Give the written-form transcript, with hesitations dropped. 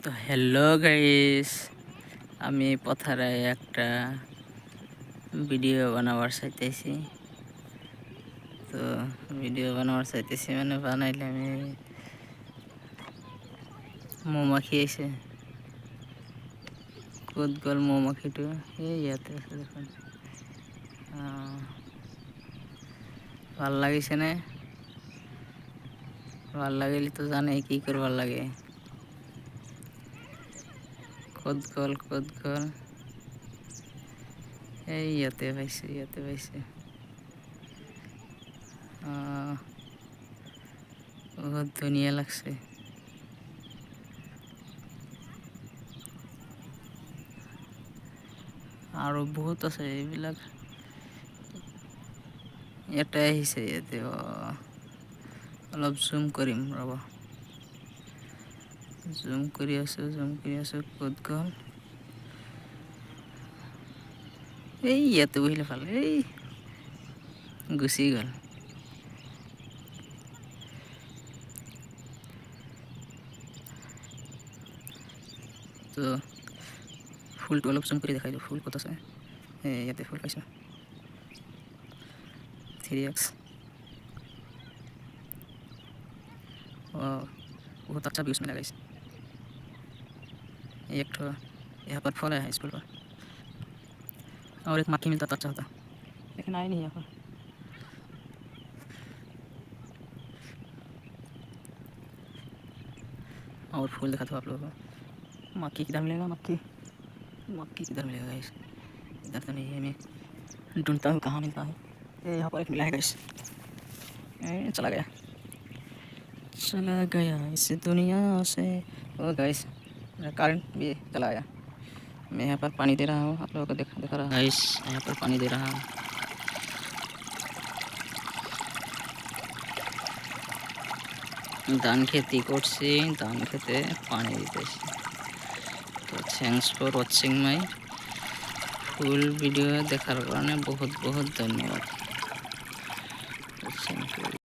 তো hello guys, আমি পথারে একটা ভিডিও বানাবার চাইতেছি। তো ভিডিও বানাবার চাইতেছি মানে বানাইলে আমি মৌমাখি এসে কুদ গল মৌমাখিটো এই ইয়াতে আছে দেখুন। ভাল লাগিছে নে? ভাল লাগিলে তো জানে কি করবার লাগে। কুদ গল এই ইয়াতে পাইছে। বহুত ধুনীয়া লাগছে। আৰু বহুত আছে এইবিলাক। ইয়াতে আহিছে ইয়াতে অলপ জুম কৰিম ৰ'ব। জুম কৰি আছোঁ ক'ত গ'ল। এই ইয়াতে বহিলে ভাল, এই গুচি গ'ল। তো ফুলটো অলপ জুম কৰি দেখাই দিওঁ, ফুল ক'ত আছে। ইয়াতে ফুল পাইছোঁ 3x। बहुत अच्छा भी उसमें लगा इस एक ठो यहाँ पर फल है स्कूल पर, और एक मक्खी मिलता तो अच्छा होता, लेकिन आए नहीं यहाँ पर। और फूल दिखा था आप लोगों को। मक्खी किधर मिलेगा? मक्खी किधर मिलेगा गाइस? इधर तो नहीं है, मैं ढूंढता हूँ कहाँ मिलता है। ये यहाँ पर एक मिला है गाइस। चला गया इस दुनिया से। ओ गाइस, मेरा करंट भी चला गया। मैं यहाँ पर पानी दे रहा हूँ, आप लोगों को दिखा रहा हूँ गाइस। यहाँ पर पानी दे रहा हूँ। ধান খেতি করছি, ধান খেতে পানি দিতেছি। তো thanks for watching my full video দেখার কারণে বহুত ধন্যবাদ।